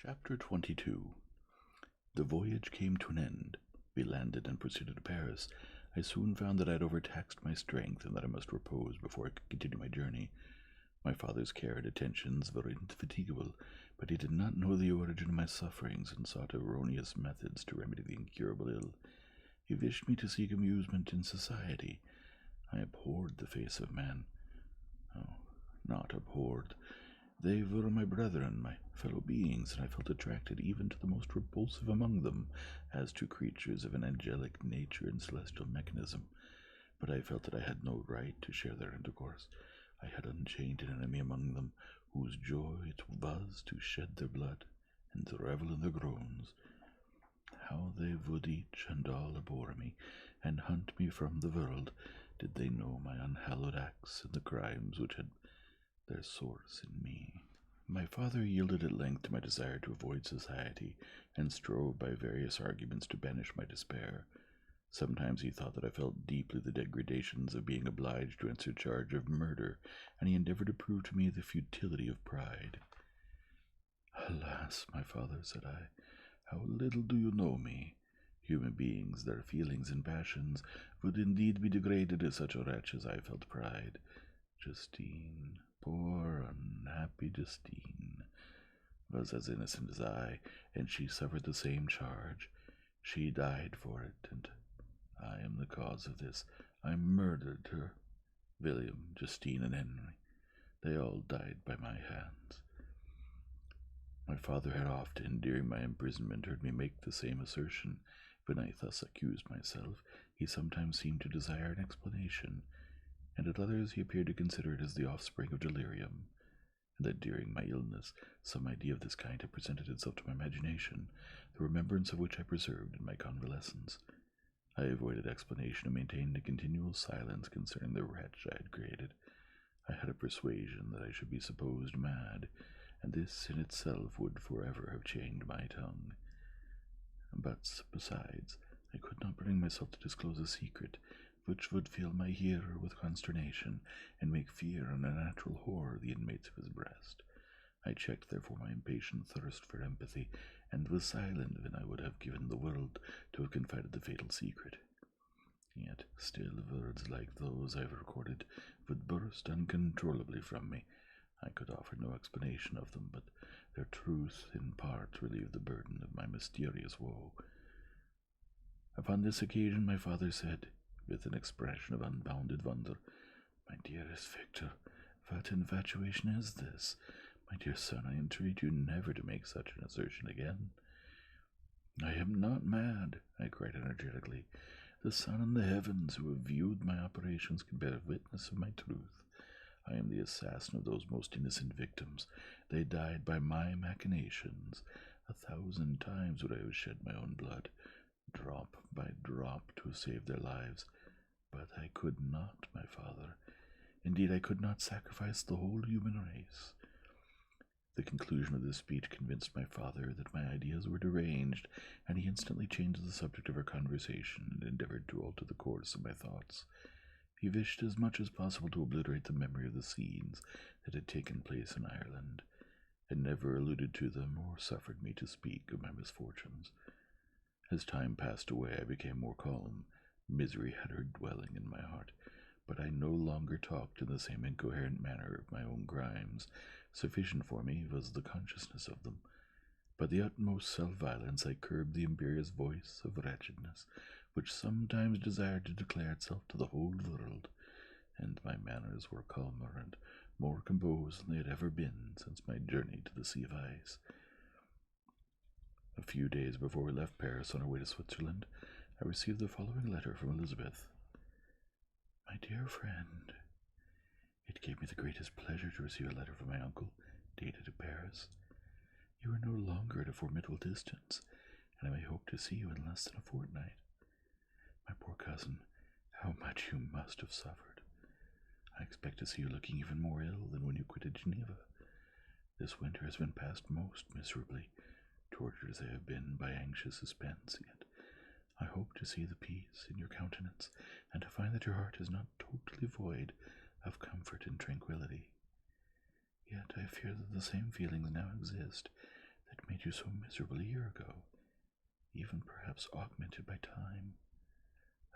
Chapter 22. The voyage came to an end. We landed and proceeded to Paris. I soon found that I had overtaxed my strength and that I must repose before I could continue my journey. My father's care and attentions were indefatigable, but he did not know the origin of my sufferings and sought erroneous methods to remedy the incurable ill. He wished me to seek amusement in society. I abhorred the face of man. Oh, not abhorred. They were my brethren, my fellow beings, and I felt attracted even to the most repulsive among them, as to creatures of an angelic nature and celestial mechanism. But I felt that I had no right to share their intercourse. I had unchained an enemy among them, whose joy it was to shed their blood and to revel in their groans. How they would each and all abhor me, and hunt me from the world, did they know my unhallowed acts and the crimes which had their source in me. My father yielded at length to my desire to avoid society, and strove by various arguments to banish my despair. Sometimes he thought that I felt deeply the degradations of being obliged to answer charge of murder, and he endeavored to prove to me the futility of pride. "Alas, my father," said I, "how little do you know me. Human beings, their feelings and passions, would indeed be degraded to such a wretch as I felt pride. Justine, poor, unhappy Justine, was as innocent as I, and she suffered the same charge. She died for it, and I am the cause of this. I murdered her. William, Justine, and Henry, they all died by my hands." My father had often, during my imprisonment, heard me make the same assertion. When I thus accused myself, he sometimes seemed to desire an explanation, and at others he appeared to consider it as the offspring of delirium, and that during my illness some idea of this kind had presented itself to my imagination, the remembrance of which I preserved in my convalescence. I avoided explanation and maintained a continual silence concerning the wretch I had created. I had a persuasion that I should be supposed mad, and this in itself would forever have chained my tongue. But, besides, I could not bring myself to disclose a secret which would fill my hearer with consternation, and make fear and unnatural horror the inmates of his breast. I checked therefore my impatient thirst for empathy, and was silent when I would have given the world to have confided the fatal secret. Yet still words like those I have recorded would burst uncontrollably from me. I could offer no explanation of them, but their truth in part relieved the burden of my mysterious woe. Upon this occasion my father said, with an expression of unbounded wonder, "My dearest Victor, what infatuation is this? My dear son, I entreat you never to make such an assertion again." "I am not mad," I cried energetically. "The sun and the heavens, who have viewed my operations, can bear witness of my truth. I am the assassin of those most innocent victims. They died by my machinations. 1,000 times would I have shed my own blood, drop by drop, to save their lives. But I could not, my father. Indeed, I could not sacrifice the whole human race." The conclusion of this speech convinced my father that my ideas were deranged, and he instantly changed the subject of our conversation and endeavored to alter the course of my thoughts. He wished as much as possible to obliterate the memory of the scenes that had taken place in Ireland, and never alluded to them or suffered me to speak of my misfortunes. As time passed away, I became more calm. Misery had her dwelling in my heart, but I no longer talked in the same incoherent manner of my own crimes. Sufficient for me was the consciousness of them. By the utmost self-violence I curbed the imperious voice of wretchedness, which sometimes desired to declare itself to the whole world, and my manners were calmer and more composed than they had ever been since my journey to the Sea of Ice. A few days before we left Paris on our way to Switzerland, I received the following letter from Elizabeth. "My dear friend, it gave me the greatest pleasure to receive a letter from my uncle, dated at Paris. You are no longer at a formidable distance, and I may hope to see you in less than a fortnight. My poor cousin, how much you must have suffered! I expect to see you looking even more ill than when you quitted Geneva. This winter has been passed most miserably, tortured as I have been by anxious suspense, yet I hope to see the peace in your countenance, and to find that your heart is not totally void of comfort and tranquillity. Yet I fear that the same feelings now exist that what made you so miserable a year ago, even perhaps augmented by time.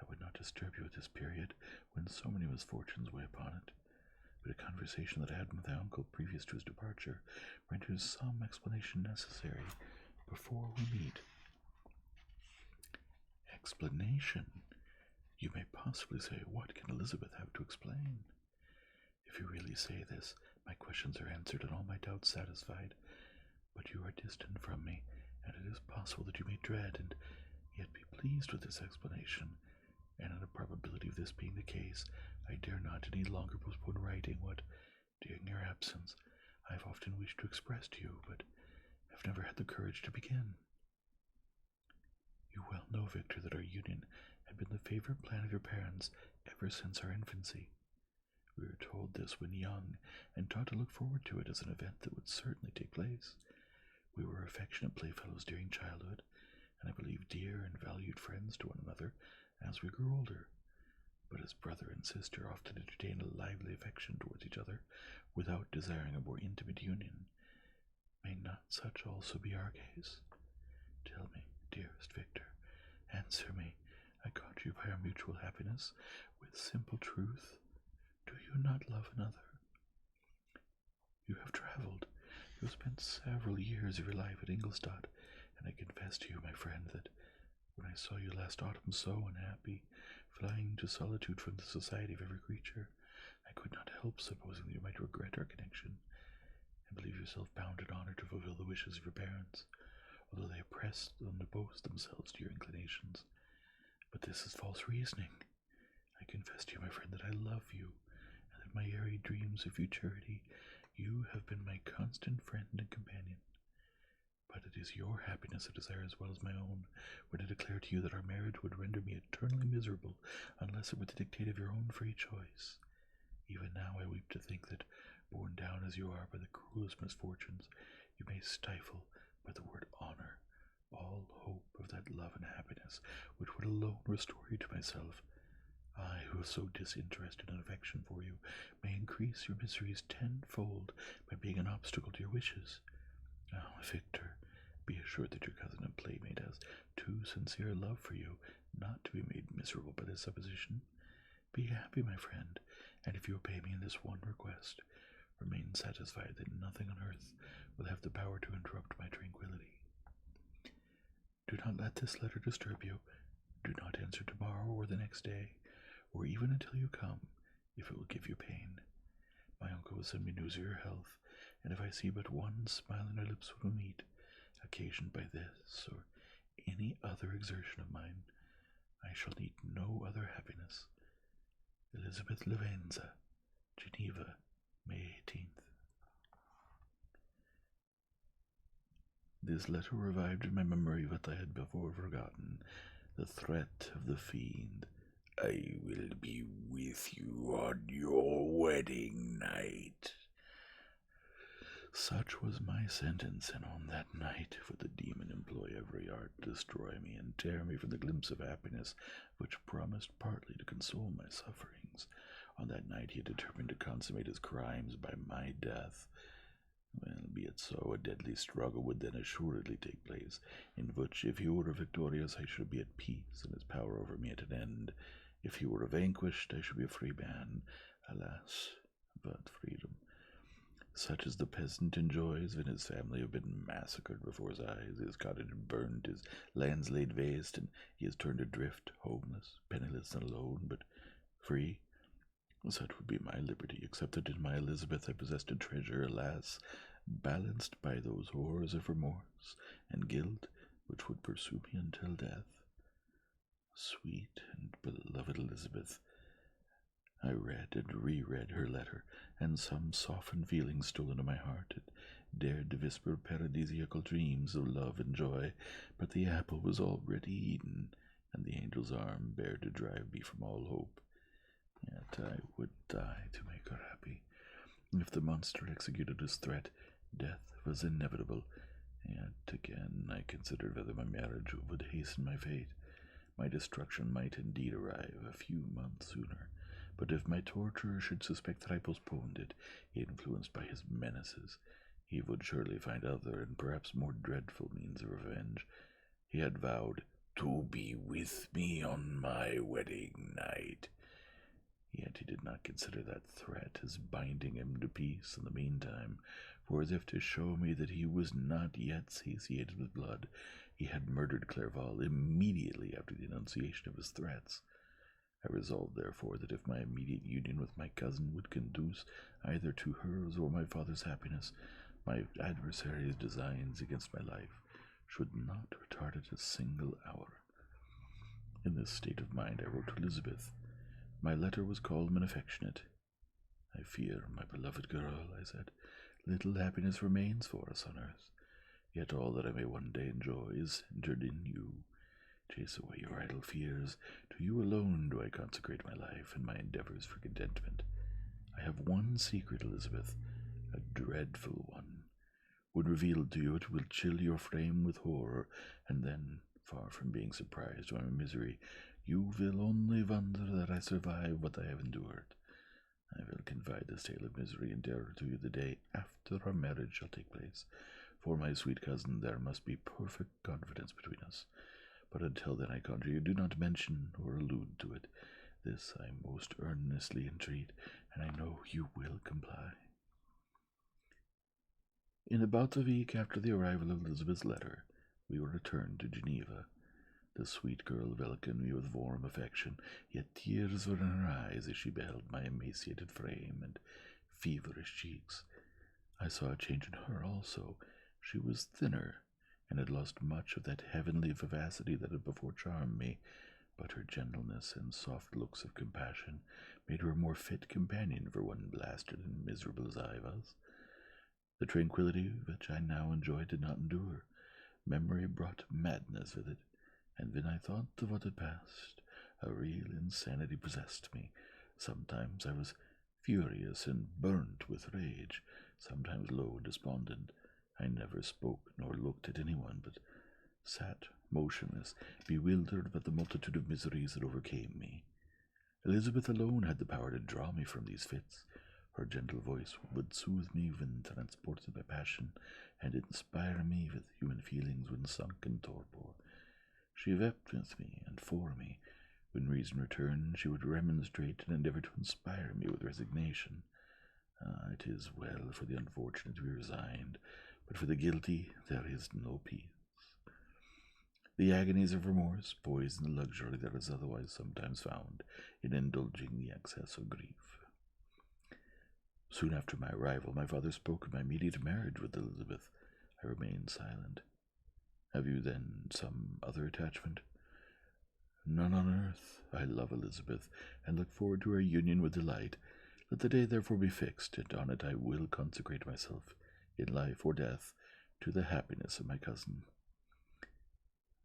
I would not disturb you at this period, when so many misfortunes weigh upon it, but a conversation that I had with my uncle previous to his departure renders some explanation necessary before we meet. Explanation? You may possibly say, what can Elizabeth have to explain? If you really say this, my questions are answered and all my doubts satisfied. But you are distant from me, and it is possible that you may dread and yet be pleased with this explanation. And in the probability of this being the case, I dare not any longer postpone writing what, during your absence, I have often wished to express to you, but have never had the courage to begin. You well know, Victor, that our union had been the favorite plan of your parents ever since our infancy. We were told this when young, and taught to look forward to it as an event that would certainly take place. We were affectionate playfellows during childhood, and I believe dear and valued friends to one another as we grew older. But as brother and sister often entertain a lively affection towards each other, without desiring a more intimate union, may not such also be our case? Tell me, dearest Victor, answer me. I conjure you by our mutual happiness, with simple truth. Do you not love another? You have traveled. You have spent several years of your life at Ingolstadt, and I confess to you, my friend, that when I saw you last autumn so unhappy, flying to solitude from the society of every creature, I could not help supposing that you might regret our connection, and believe yourself bound in honor to fulfill the wishes of your parents, although they oppress and oppose themselves to your inclinations. But this is false reasoning. I confess to you, my friend, that I love you, and that my airy dreams of futurity, you have been my constant friend and companion. But it is your happiness I desire as well as my own, when I declare to you that our marriage would render me eternally miserable, unless it were the dictate of your own free choice. Even now I weep to think that, borne down as you are by the cruelest misfortunes, you may stifle, by the word honor, all hope of that love and happiness which would alone restore you to myself. I, who have so disinterested an affection for you, may increase your miseries tenfold by being an obstacle to your wishes. Now, Victor, be assured that your cousin and playmate has too sincere love for you not to be made miserable by this supposition. Be happy, my friend, and if you obey me in this one request, remain satisfied that nothing on earth will have the power to interrupt my tranquillity. Do not let this letter disturb you. Do not answer tomorrow or the next day, or even until you come, if it will give you pain. My uncle will send me news of your health, and if I see but one smile on your lips when we meet, occasioned by this or any other exertion of mine, I shall need no other happiness. Elizabeth Lavenza, Geneva, May 18th. This letter revived in my memory what I had before forgotten, the threat of the fiend. I will be with you on your wedding night. Such was my sentence, and on that night would the demon employ every art to destroy me and tear me from the glimpse of happiness which promised partly to console my sufferings. On that night he had determined to consummate his crimes by my death. Well, be it so, a deadly struggle would then assuredly take place, in which, if he were victorious, I should be at peace, and his power over me at an end. If he were vanquished, I should be a free man. Alas, but freedom, such as the peasant enjoys when his family have been massacred before his eyes, his cottage burned, his lands laid waste, and he is turned adrift, homeless, penniless, and alone, but free. Such would be my liberty, except that in my Elizabeth I possessed a treasure, alas, balanced by those horrors of remorse and guilt which would pursue me until death. Sweet and beloved Elizabeth, I read and reread her letter, and some softened feeling stole into my heart. It dared to whisper paradisiacal dreams of love and joy, but the apple was already eaten, and the angel's arm bare to drive me from all hope. Yet I would die to make her happy. If the monster executed his threat, death was inevitable. Yet again I considered whether my marriage would hasten my fate. My destruction might indeed arrive a few months sooner, but if my torturer should suspect that I postponed it, influenced by his menaces, He would surely find other and perhaps more dreadful means of revenge. He had vowed to be with me on my wedding night. Yet he did not consider that threat as binding him to peace in the meantime, for as if to show me that he was not yet satiated with blood, he had murdered Clerval immediately after the enunciation of his threats. I resolved, therefore, that if my immediate union with my cousin would conduce either to hers or my father's happiness, my adversary's designs against my life should not retard it a single hour. In this state of mind I wrote to Elizabeth. My letter was calm and affectionate. I fear, my beloved girl, I said, little happiness remains for us on earth, yet all that I may one day enjoy is entered in you. Chase away your idle fears. To you alone do I consecrate my life and my endeavors for contentment. I have one secret, Elizabeth, a dreadful one. When revealed to you, it will chill your frame with horror, and then, far from being surprised by my misery, you will only wonder that I survive what I have endured. I will confide this tale of misery and terror to you the day after our marriage shall take place. For my sweet cousin, there must be perfect confidence between us. But until then, I conjure you, do not mention or allude to it. This I most earnestly entreat, and I know you will comply. In about a week after the arrival of Elizabeth's letter, we were returned to Geneva. The sweet girl welcomed me with warm affection, yet tears were in her eyes as she beheld my emaciated frame and feverish cheeks. I saw a change in her also. She was thinner, and had lost much of that heavenly vivacity that had before charmed me, but her gentleness and soft looks of compassion made her a more fit companion for one blasted and miserable as I was. The tranquillity which I now enjoyed did not endure. Memory brought madness with it, and when I thought of what had passed, a real insanity possessed me. Sometimes I was furious and burnt with rage, sometimes low and despondent. I never spoke nor looked at anyone, but sat motionless, bewildered by the multitude of miseries that overcame me. Elizabeth alone had the power to draw me from these fits. Her gentle voice would soothe me when transported by passion, and inspire me with human feelings when sunk in torpor. She wept with me and for me. When reason returned, she would remonstrate and endeavor to inspire me with resignation. It is well for the unfortunate to be resigned, but for the guilty there is no peace. The agonies of remorse poison the luxury that is otherwise sometimes found in indulging the excess of grief. Soon after my arrival, my father spoke of my immediate marriage with Elizabeth. I remained silent. Have you, then, some other attachment? None on earth. I love Elizabeth, and look forward to our union with delight. Let the day therefore be fixed, and on it I will consecrate myself, in life or death, to the happiness of my cousin.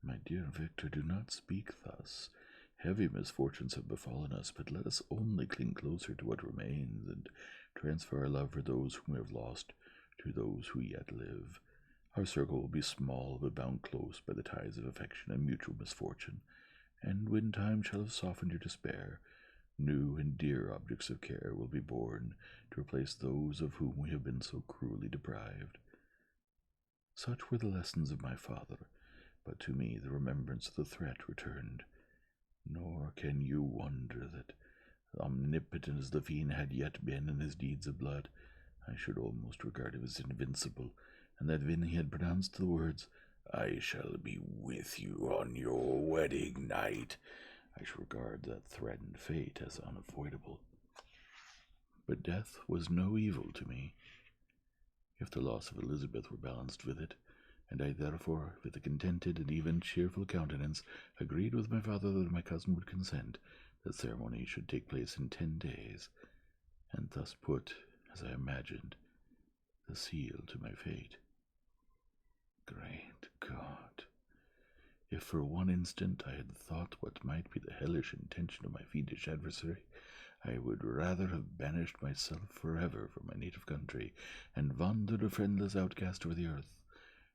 My dear Victor, do not speak thus. Heavy misfortunes have befallen us, but let us only cling closer to what remains, and transfer our love for those whom we have lost to those who yet live. Our circle will be small, but bound close by the ties of affection and mutual misfortune, and when time shall have softened your despair, new and dear objects of care will be born to replace those of whom we have been so cruelly deprived. Such were the lessons of my father, but to me the remembrance of the threat returned. Nor can you wonder that, omnipotent as the fiend had yet been in his deeds of blood, I should almost regard him as invincible, and that when he had pronounced the words, "I shall be with you on your wedding night," I should regard that threatened fate as unavoidable. But death was no evil to me, if the loss of Elizabeth were balanced with it, and I therefore, with a contented and even cheerful countenance, agreed with my father that my cousin would consent. The ceremony should take place in 10 days, and thus put, as I imagined, the seal to my fate. Great God! If for one instant I had thought what might be the hellish intention of my fiendish adversary, I would rather have banished myself forever from my native country, and wandered a friendless outcast over the earth,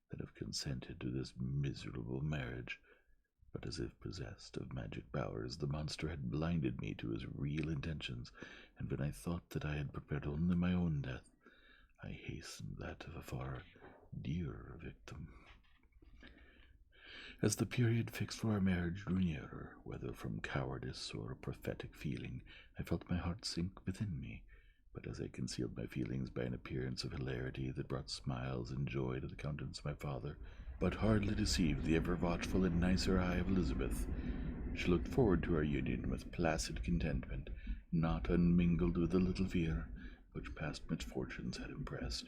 than have consented to this miserable marriage. But as if possessed of magic powers, the monster had blinded me to his real intentions, and when I thought that I had prepared only my own death, I hastened that of a far dearer victim. As the period fixed for our marriage drew nearer, whether from cowardice or a prophetic feeling, I felt my heart sink within me. But as I concealed my feelings by an appearance of hilarity that brought smiles and joy to the countenance of my father, but hardly deceived the ever-watchful and nicer eye of Elizabeth, she looked forward to our union with placid contentment, not unmingled with a little fear, which past misfortunes had impressed.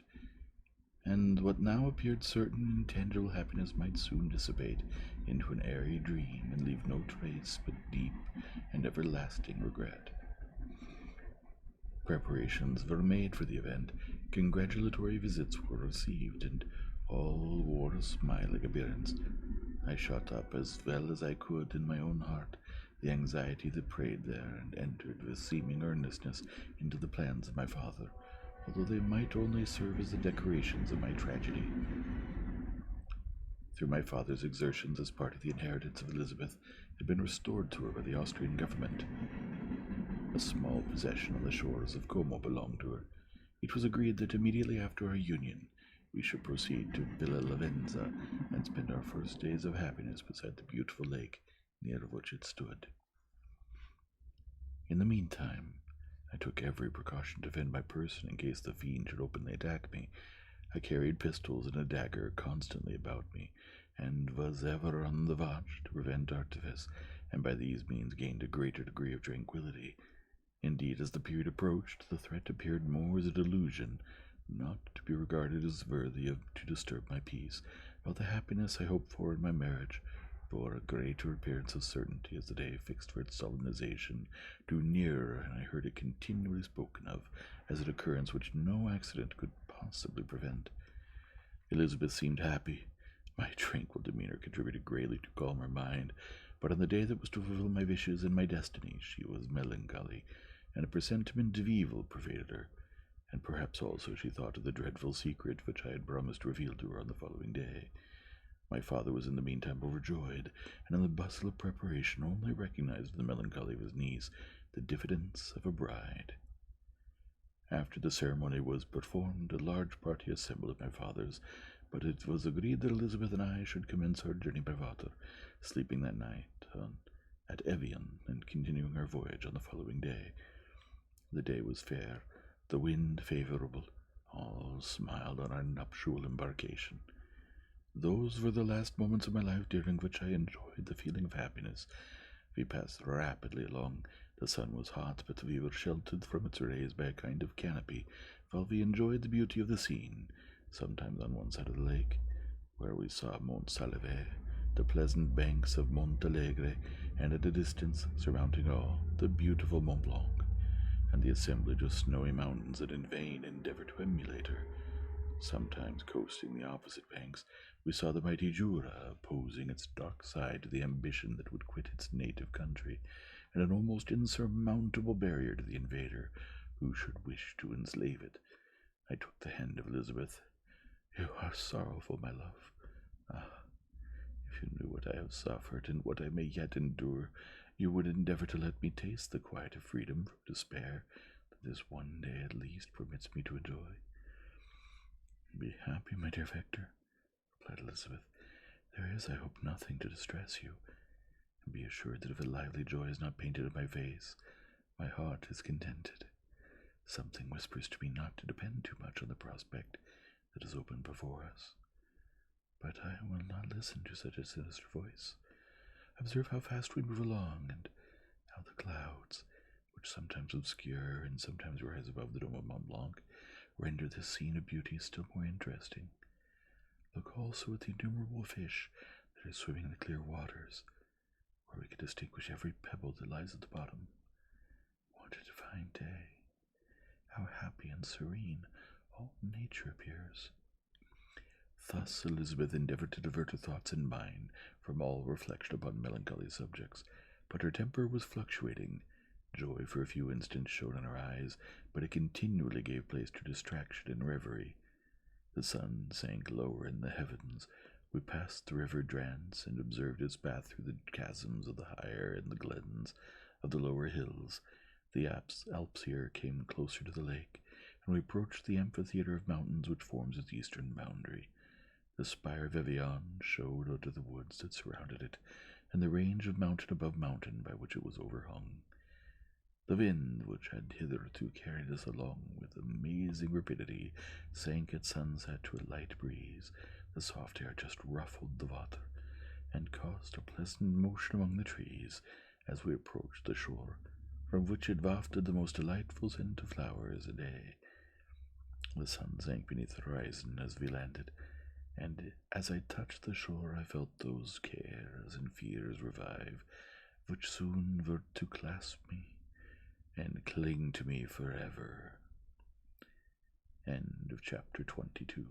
And what now appeared certain intangible happiness might soon dissipate into an airy dream and leave no trace but deep and everlasting regret. Preparations were made for the event, congratulatory visits were received, and all wore a smiling appearance. I shut up as well as I could in my own heart the anxiety that preyed there, and entered with seeming earnestness into the plans of my father, although they might only serve as the decorations of my tragedy. Through my father's exertions as part of the inheritance of Elizabeth had been restored to her by the Austrian government. A small possession on the shores of Como belonged to her. It was agreed that immediately after our union we should proceed to Villa Lavenza and spend our first days of happiness beside the beautiful lake near which it stood. In the meantime, I took every precaution to defend my person in case the fiend should openly attack me. I carried pistols and a dagger constantly about me, and was ever on the watch to prevent artifice, and by these means gained a greater degree of tranquillity. Indeed, as the period approached, the threat appeared more as a delusion, not to be regarded as worthy to disturb my peace, while the happiness I hoped for in my marriage bore a greater appearance of certainty as the day fixed for its solemnization drew nearer, and I heard it continually spoken of as an occurrence which no accident could possibly prevent. Elizabeth seemed happy. My tranquil demeanor contributed greatly to calm her mind, but on the day that was to fulfill my wishes and my destiny she was melancholy, and a presentiment of evil pervaded her, and perhaps also she thought of the dreadful secret which I had promised to reveal to her on the following day. My father was in the meantime overjoyed, and in the bustle of preparation only recognized the melancholy of his niece, the diffidence of a bride. After the ceremony was performed, a large party assembled at my father's, but it was agreed that Elizabeth and I should commence our journey by water, sleeping that night at Evian, and continuing our voyage on the following day. The day was fair, the wind favorable, all smiled on our nuptial embarkation. Those were the last moments of my life during which I enjoyed the feeling of happiness. We passed rapidly along. The sun was hot, but we were sheltered from its rays by a kind of canopy, while we enjoyed the beauty of the scene, sometimes on one side of the lake, where we saw Mont Salve, the pleasant banks of Montalegre, and at a distance, surmounting all, the beautiful Mont Blanc, and the assemblage of snowy mountains that in vain endeavored to emulate her. Sometimes, coasting the opposite banks, we saw the mighty Jura opposing its dark side to the ambition that would quit its native country, and an almost insurmountable barrier to the invader who should wish to enslave it. I took the hand of Elizabeth. "You are sorrowful, my love. Ah, if you knew what I have suffered, and what I may yet endure, you would endeavor to let me taste the quiet of freedom from despair that this one day at least permits me to enjoy." "Be happy, my dear Victor," replied Elizabeth. "There is, I hope, nothing to distress you, and be assured that if a lively joy is not painted in my face, my heart is contented. Something whispers to me not to depend too much on the prospect that is open before us. But I will not listen to such a sinister voice. Observe how fast we move along, and how the clouds, which sometimes obscure and sometimes rise above the dome of Mont Blanc, render this scene of beauty still more interesting. Look also at the innumerable fish that are swimming in the clear waters, where we can distinguish every pebble that lies at the bottom. What a divine day! How happy and serene all nature appears!" Thus Elizabeth endeavored to divert her thoughts and mine from all reflection upon melancholy subjects, but her temper was fluctuating. Joy for a few instants shone in her eyes, but it continually gave place to distraction and reverie. The sun sank lower in the heavens. We passed the river Drance, and observed its path through the chasms of the higher and the glens of the lower hills. The Alps here came closer to the lake. and we approached the amphitheater of mountains which forms its eastern boundary. The spire of Evian showed out of the woods that surrounded it, and the range of mountain above mountain by which it was overhung. The wind, which had hitherto carried us along with amazing rapidity, sank at sunset to a light breeze. The soft air just ruffled the water, and caused a pleasant motion among the trees as we approached the shore, from which it wafted the most delightful scent of flowers a day. The sun sank beneath the horizon as we landed, and as I touched the shore I felt those cares and fears revive, which soon were to clasp me and cling to me forever. End of chapter 22.